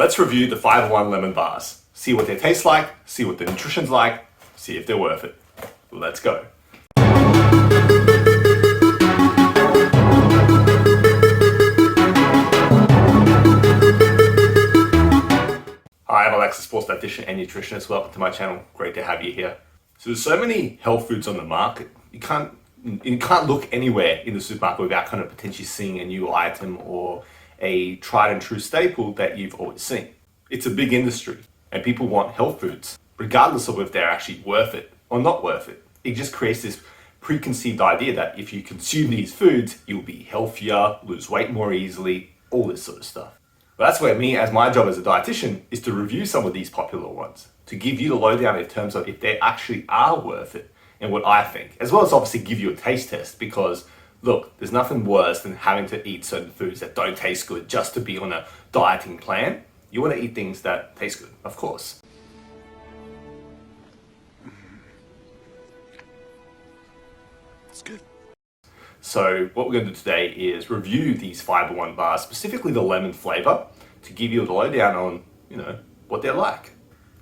let's review the Fibre One Lemon bars. See what they taste like, see what the nutrition's like, see if they're worth it. Let's go. Hi, I'm Alex, Sports Dietitian and Nutritionist. Welcome to my channel. Great to have you here. So there's so many health foods on the market. You can't look anywhere in the supermarket without kind of potentially seeing a new item or a tried and true staple that you've always seen. It's a big industry and people want health foods, regardless of if they're actually worth it or not worth it. It just creates this preconceived idea that if you consume these foods, you'll be healthier, lose weight more easily, all this sort of stuff. But that's where my job as a dietitian is to review some of these popular ones, to give you the lowdown in terms of if they actually are worth it and what I think, as well as obviously give you a taste test, because look, there's nothing worse than having to eat certain foods that don't taste good just to be on a dieting plan. You want to eat things that taste good, of course. It's good. So what we're going to do today is review these Fibre One bars, specifically the lemon flavor, to give you the lowdown on, what they're like.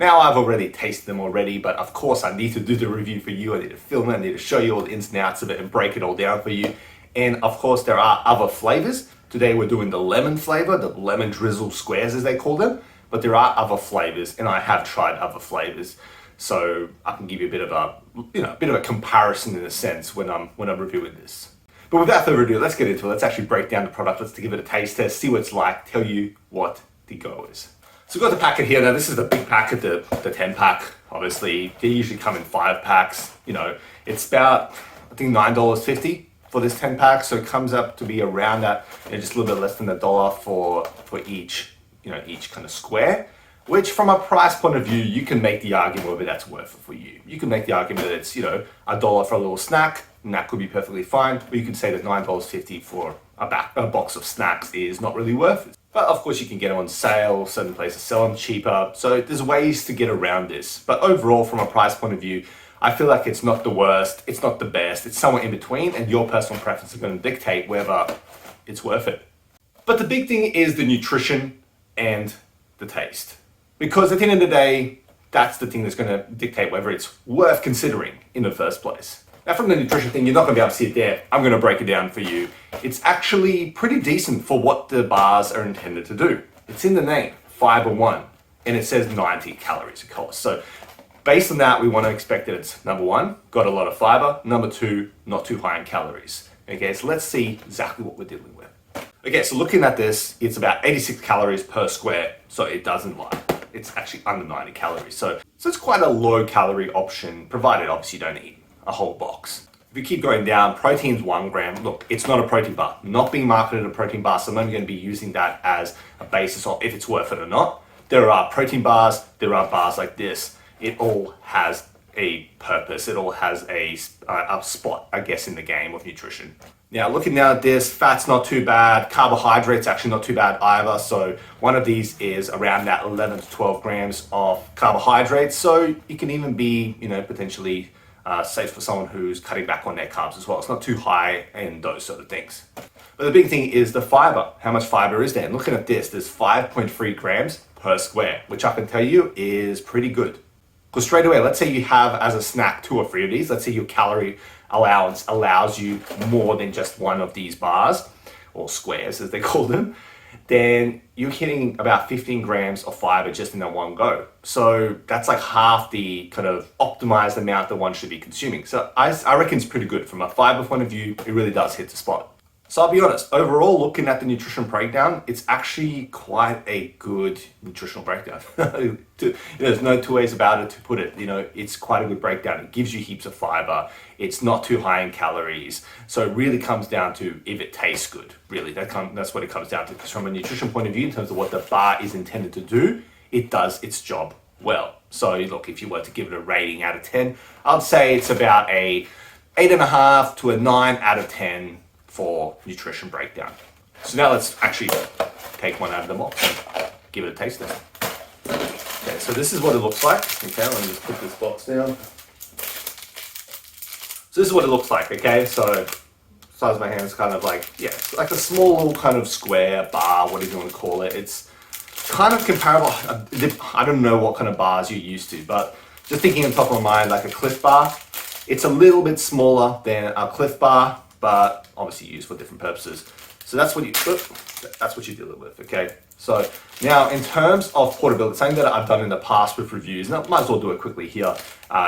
Now I've already tasted them already, but of course I need to do the review for you. I need to film it, I need to show you all the ins and outs of it and break it all down for you. And of course there are other flavors. Today we're doing the lemon flavor, the lemon drizzle squares as they call them, but there are other flavors and I have tried other flavors. So I can give you a bit of a comparison in a sense when I'm reviewing this. But without further ado, let's get into it. Let's actually break down the product. Let's give it a taste test, see what it's like, tell you what the go is. So we've got the packet here. Now this is the big packet, the 10 pack. Obviously, they usually come in 5 packs. It's about, I think $9.50 for this 10 pack. So it comes up to be around that, just a little bit less than $1 for each, each kind of square. Which from a price point of view, you can make the argument whether that's worth it for you. You can make the argument that it's, $1 for a little snack, and that could be perfectly fine. Or you could say that $9.50 for a box of snacks is not really worth it. But of course you can get them on sale, certain places sell them cheaper. So there's ways to get around this. But overall, from a price point of view, I feel like it's not the worst, it's not the best, it's somewhere in between, and your personal preference is going to dictate whether it's worth it. But the big thing is the nutrition and the taste. Because at the end of the day, that's the thing that's going to dictate whether it's worth considering in the first place. Now from the nutrition thing, you're not going to be able to see it there. I'm going to break it down for you. It's actually pretty decent for what the bars are intended to do. It's in the name, Fibre One, and it says 90 calories of course. So based on that, we want to expect that it's number 1, got a lot of fiber, number 2, not too high in calories. Okay, so let's see exactly what we're dealing with. Okay, so looking at this, it's about 86 calories per square, so it doesn't lie. It's actually under 90 calories. So it's quite a low calorie option, provided obviously you don't eat a whole box. If you keep going down, protein's 1 gram. Look, it's not a protein bar, not being marketed a protein bar, so I'm only going to be using that as a basis of if it's worth it or not. There are protein bars, there are bars like this. It all has a purpose. It all has a spot, I guess, in the game of nutrition. Now, looking down at this, fat's not too bad. Carbohydrates actually not too bad either. So one of these is around that 11 to 12 grams of carbohydrates. So it can even be, potentially safe for someone who's cutting back on their carbs as well. It's not too high in those sort of things. But the big thing is the fiber. How much fiber is there? And looking at this, there's 5.3 grams per square, which I can tell you is pretty good. Because straight away, let's say you have as a snack 2 or 3 of these. Let's say your calorie allowance allows you more than just one of these bars, or squares as they call them, then you're hitting about 15 grams of fiber just in that one go. So that's like half the kind of optimized amount that one should be consuming. So I reckon it's pretty good. From a fiber point of view, it really does hit the spot. So I'll be honest, overall, looking at the nutrition breakdown, it's actually quite a good nutritional breakdown. There's no 2 ways about it to put it. It's quite a good breakdown. It gives you heaps of fiber. It's not too high in calories. So it really comes down to if it tastes good. Really, that's what it comes down to. Because from a nutrition point of view, in terms of what the bar is intended to do, it does its job well. So look, if you were to give it a rating out of 10, I'd say it's about a 8.5 to a 9 out of 10 for nutrition breakdown. So now let's actually take one out of the box and give it a taste test. Okay, so this is what it looks like. Okay, let me just put this box down. So this is what it looks like, okay? So size of my hand is kind of like, like a small little kind of square bar, whatever you want to call it. It's kind of comparable. I don't know what kind of bars you're used to, but just thinking on top of my mind, like a Cliff Bar, it's a little bit smaller than a Cliff Bar, but obviously used for different purposes. So that's what you deal with, okay? So now in terms of portability, something that I've done in the past with reviews, and I might as well do it quickly here,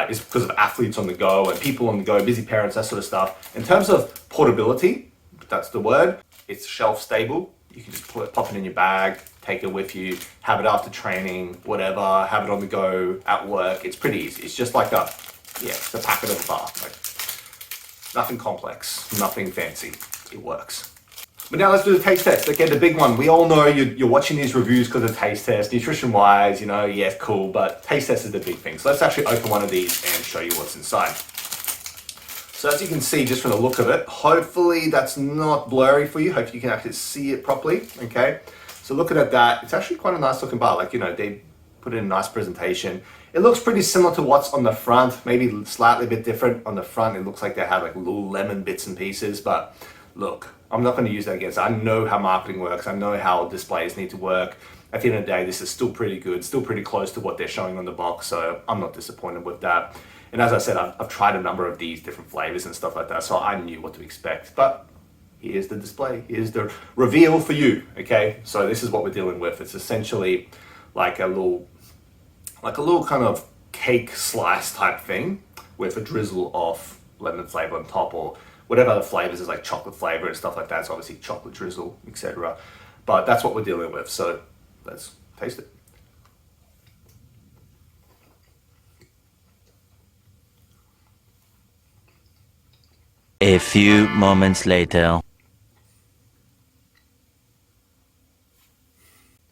is because of athletes on the go and people on the go, busy parents, that sort of stuff. In terms of portability, that's the word, it's shelf stable. You can just pop it in your bag, take it with you, have it after training, whatever, have it on the go at work. It's pretty easy. It's just like it's a packet of a bar. Like, nothing complex, nothing fancy. It works. But now let's do the taste test. Okay, the big one. We all know you're watching these reviews because of taste test. Nutrition-wise, yeah, cool, but taste test is the big thing. So let's actually open one of these and show you what's inside. So as you can see, just from the look of it, hopefully that's not blurry for you. Hopefully you can actually see it properly, okay? So looking at that, it's actually quite a nice looking bar. Like, they put in a nice presentation. It looks pretty similar to what's on the front, maybe slightly a bit different. On the front, it looks like they have like little lemon bits and pieces, but look, I'm not going to use that against it. I know how marketing works. I know how displays need to work. At the end of the day, this is still pretty good, still pretty close to what they're showing on the box, so I'm not disappointed with that. And as I said, I've tried a number of these different flavors and stuff like that, so I knew what to expect. But here's the display, here's the reveal for you, okay? So this is what we're dealing with. It's essentially like a little kind of cake slice type thing with a drizzle of lemon flavor on top, or whatever other flavors is, like chocolate flavor and stuff like that. So obviously chocolate drizzle, etc. But that's what we're dealing with. So let's taste it. A few moments later.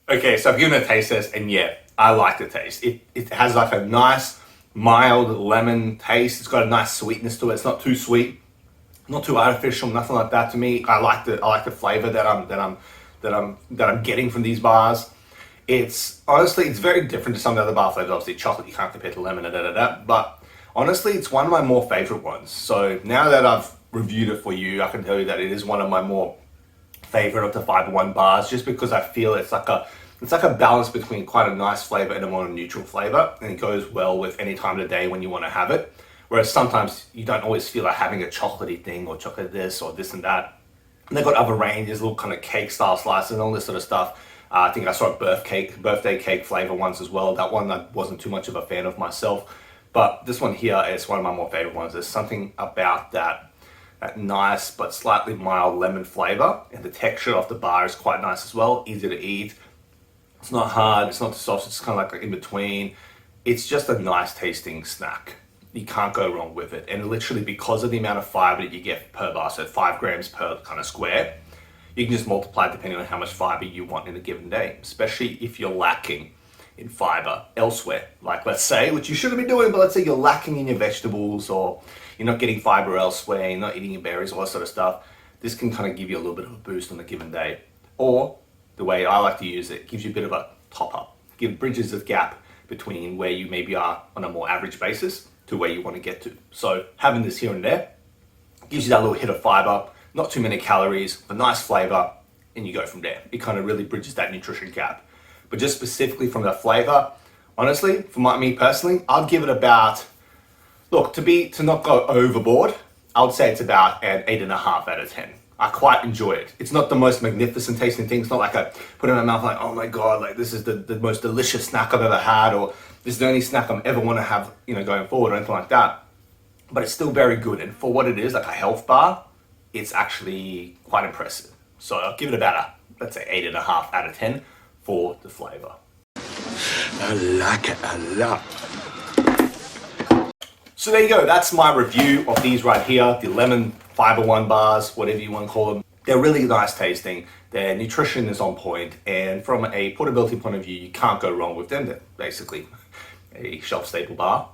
Okay, so I've given it a taste test, and yeah, I like the taste. It has like a nice mild lemon taste. It's got a nice sweetness to it. It's not too sweet, not too artificial, nothing like that to me. I like the flavor that I'm getting from these bars. It's honestly, it's very different to some of the other bar flavors. Obviously, chocolate you can't compare to lemon, but honestly, it's one of my more favorite ones. So now that I've reviewed it for you, I can tell you that it is one of my more favorite of the Fibre One bars, just because I feel it's like a balance between quite a nice flavor and a more neutral flavor, and it goes well with any time of the day when you want to have it. Whereas sometimes you don't always feel like having a chocolatey thing, or chocolate this or this and that. And they've got other ranges, little kind of cake style slices and all this sort of stuff. I think I saw a birthday cake flavor once as well. That one I wasn't too much of a fan of myself. But this one here is one of my more favorite ones. There's something about that nice but slightly mild lemon flavor, and the texture of the bar is quite nice as well. Easy to eat. It's not hard, it's not too soft, it's kind of like in between. It's just a nice tasting snack. You can't go wrong with it. And literally, because of the amount of fiber that you get per bar, so 5 grams per kind of square, you can just multiply it depending on how much fiber you want in a given day, especially if you're lacking in fiber elsewhere. Like, let's say, which you shouldn't be doing, but let's say you're lacking in your vegetables, or you're not getting fiber elsewhere, you're not eating your berries, all that sort of stuff. This can kind of give you a little bit of a boost on a given day. Or the way I like to use it, gives you a bit of a top up, bridges the gap between where you maybe are on a more average basis to where you want to get to. So having this here and there gives you that little hit of fiber, not too many calories, a nice flavor, and you go from there. It kind of really bridges that nutrition gap. But just specifically from the flavor, honestly, for me personally, I'd give it about, look, to not go overboard, I would say it's about an 8.5 out of 10. I quite enjoy it. It's not the most magnificent tasting thing. It's not like I put it in my mouth like, oh my God, like this is the most delicious snack I've ever had, or this is the only snack I'm ever want to have, going forward, or anything like that. But it's still very good. And for what it is, like a health bar, it's actually quite impressive. So I'll give it about let's say 8.5 out of 10 for the flavor. I like it a lot. So there you go, that's my review of these right here, the lemon Fibre One bars, whatever you want to call them. They're really nice tasting, their nutrition is on point, and from a portability point of view, you can't go wrong with them. They're basically a shelf-stable bar,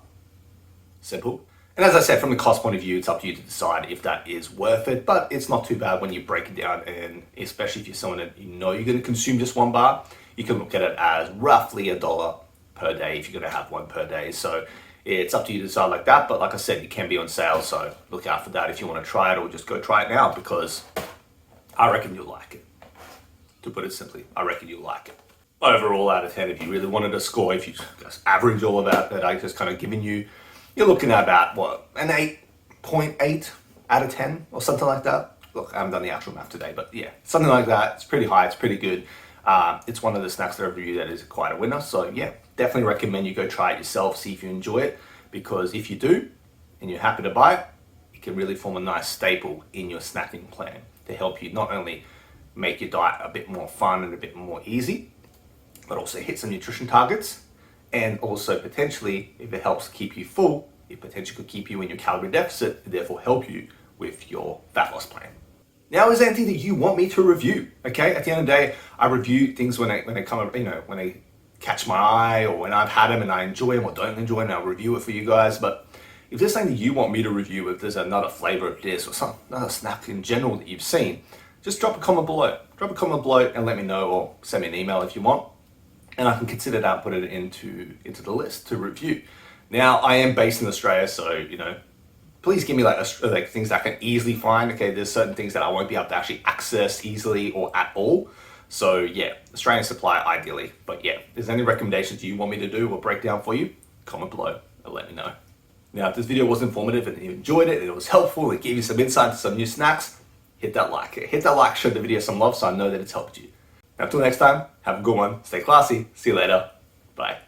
simple. And as I said, from the cost point of view, it's up to you to decide if that is worth it, but it's not too bad when you break it down, and especially if you're someone that you're going to consume just one bar, you can look at it as roughly $1 per day if you're going to have one per day. So it's up to you to decide like that, but like I said, it can be on sale, so look out for that if you want to try it, or just go try it now, because I reckon you'll like it. To put it simply, I reckon you'll like it. overall out of 10, if you really wanted to score, if you just average all of that I just kind of given you, you're looking at about, what, an 8.8 out of 10 or something like that. Look, I haven't done the actual math today, but yeah, something like that. It's pretty high, it's pretty good. It's one of the snacks that I review that is quite a winner. So yeah, definitely recommend you go try it yourself, see if you enjoy it, because if you do, and you're happy to buy it, it can really form a nice staple in your snacking plan to help you not only make your diet a bit more fun and a bit more easy, but also hit some nutrition targets. And also potentially, if it helps keep you full, it potentially could keep you in your calorie deficit and therefore help you with your fat loss plan. Now, is there anything that you want me to review? Okay, at the end of the day, I review things when they come, when they catch my eye, or when I've had them and I enjoy them or don't enjoy them, I'll review it for you guys. But if there's something that you want me to review, if there's another flavor of this or another snack in general that you've seen, just drop a comment below. Drop a comment below and let me know, or send me an email if you want, and I can consider that and put it into the list to review. Now, I am based in Australia, so please give me like things that I can easily find. Okay, there's certain things that I won't be able to actually access easily or at all. So yeah, Australian supply ideally. But yeah, if there's any recommendations you want me to do or break down for you, comment below and let me know. Now, if this video was informative and you enjoyed it, and it was helpful, it gave you some insight to some new snacks, hit that like. Hit that like, show the video some love so I know that it's helped you. Now, until next time, have a good one, stay classy, see you later, bye.